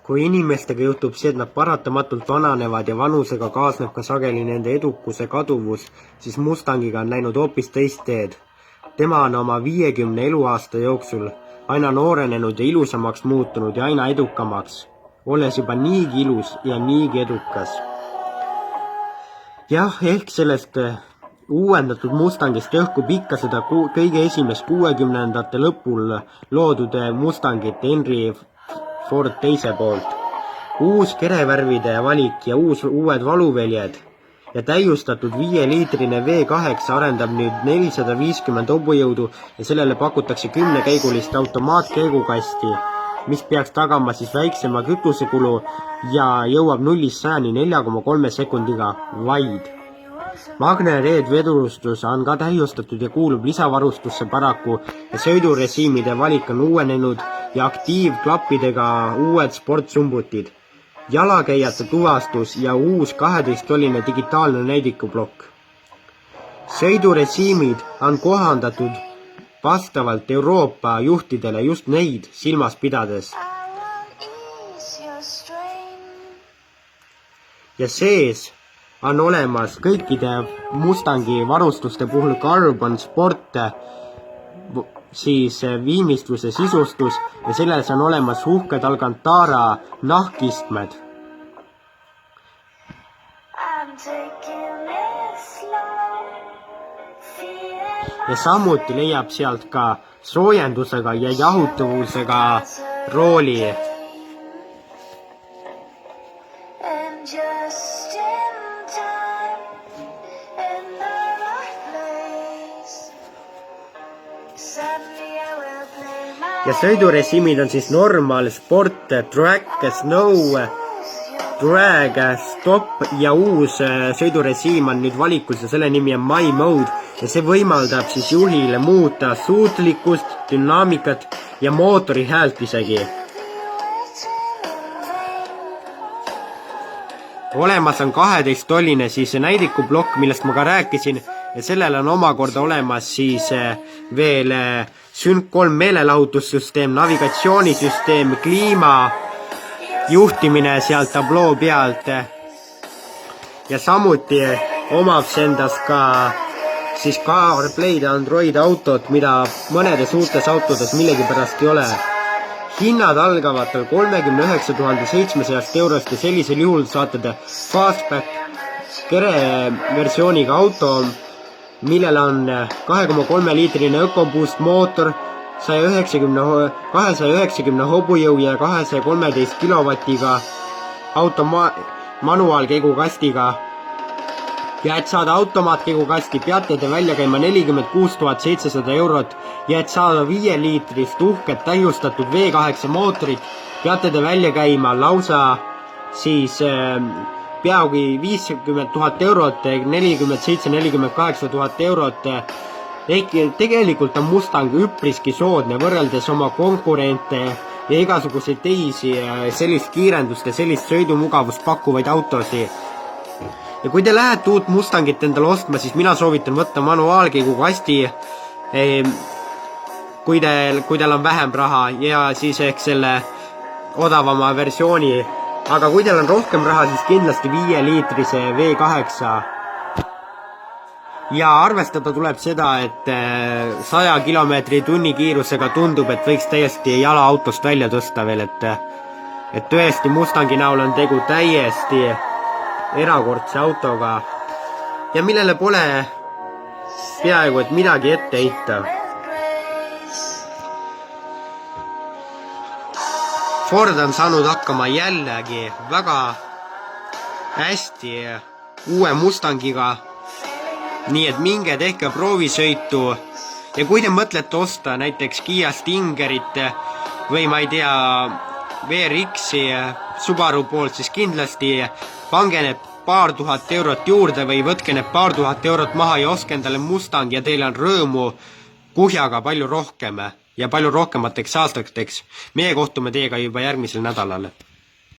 Kui inimestega juhtub see, et nad paratamatult vananevad ja vanusega kaasneb ka sageli nende edukuse kaduvus, siis Mustangiga on läinud hoopis teist teed. Tema on oma 50 eluaasta jooksul aina noorenenud ja ilusamaks muutunud ja aina edukamaks, olles juba niigi ilus ja niigi edukas. Jah, ehk sellest uuendatud Mustangist õhkub ikka seda kõige esimest 60ndate lõpul loodud Mustangit Henry Ford teise poolt. Uus kerevärvide valik ja uued valuväljed ja täiustatud 5-liitrine V8 arendab nüüd 450 hobujõudu ja sellele pakutakse 10-käigulist automaatkäigukasti, mis peaks tagama siis väiksema kütusekulu ja jõuab 0-100 4,3 sekundiga vaid. Magne Red vedurustus on ka täiustatud ja kuulub lisavarustusse paraku ja sõidurežiimide valik on uuenenud ja aktiivklappidega uued sportsumbutid, jalakäijate tuvastus ja uus 12-tolline digitaalne näidikuplokk. Sõidurežiimid on kohandatud vastavalt Euroopa juhtidele just neid silmas pidades. Ja sees on olemas kõikide Mustangi varustuste puhul Carbon Sport, siis viimistluse sisustus ja selles on olemas uhked Alcantara nahkistmed. Ja samuti leiab sealt ka soojendusega ja jahutavusega rooli. Ja sõidurežiimid on siis normal, sport, track, snow, drag, stop ja uus sõidurežiim on nüüd valikus ja selle nimi on My Mode ja see võimaldab siis juhile muuta suutlikkust, dünaamikat ja mootori häält isegi. Olemas on 12-tolline siis näidikuplokk, millest ma ka rääkisin ja sellel on omakorda olemas siis veel Sync 3 meelelahutussüsteem, navigatsioonisüsteem, kliima, juhtimine sealt tabloo pealt ja samuti omab see endas ka siis CarPlay'd Android autot, mida mõnedes uutes autodes millegipärast ei ole. Hinnad algavad 39 700 eurost ja sellisel juhul saate te Fastback kereversiooniga auto, millel on 2,3 liitrine EcoBoost mootor, 290 hobujõu ja 213 kilovatiga manuaalkäigukastiga. Ja et saada automaatkäigukasti peate te välja käima 46 700 eurot ja et saada 5-liitrist uhket täiustatud V8 mootorit peate te välja käima lausa siis peagi 50 000 eurot, 47-48 000 eurot. Ehk tegelikult on Mustang üpriski soodne võrreldes oma konkurente ja igasuguseid teisi sellist kiirendust ja sellist sõidumugavust pakkuvaid autosi. Ja kui te lähete uut Mustangit endale ostma, siis mina soovitan võtta manuaalkäigukasti, kui teil on vähem raha ja siis ehk selle odavama versiooni. Aga kui teil on rohkem raha, siis kindlasti 5-liitrise V8. Ja arvestada tuleb seda, et 100 kilomeetri tunni kiirusega tundub, et võiks täiesti jala autost välja tõsta veel, et tõesti Mustangi näol on tegu täiesti erakordse autoga ja millele pole peaaegu et midagi ette heita. Ford on saanud hakkama jällegi väga hästi uue Mustangiga, nii et minge tehke proovisõitu ja kui te mõtlete osta näiteks Kia Stingerit või ma ei tea VRX-i Subaru poolt, siis kindlasti pange need paar tuhat eurot juurde või võtke need paar tuhat eurot maha ja ostke endale Mustang ja teil on rõõmu kuhjaga palju rohkem ja palju rohkemateks aastateks. Meie kohtume teiega juba järgmisel nädalal.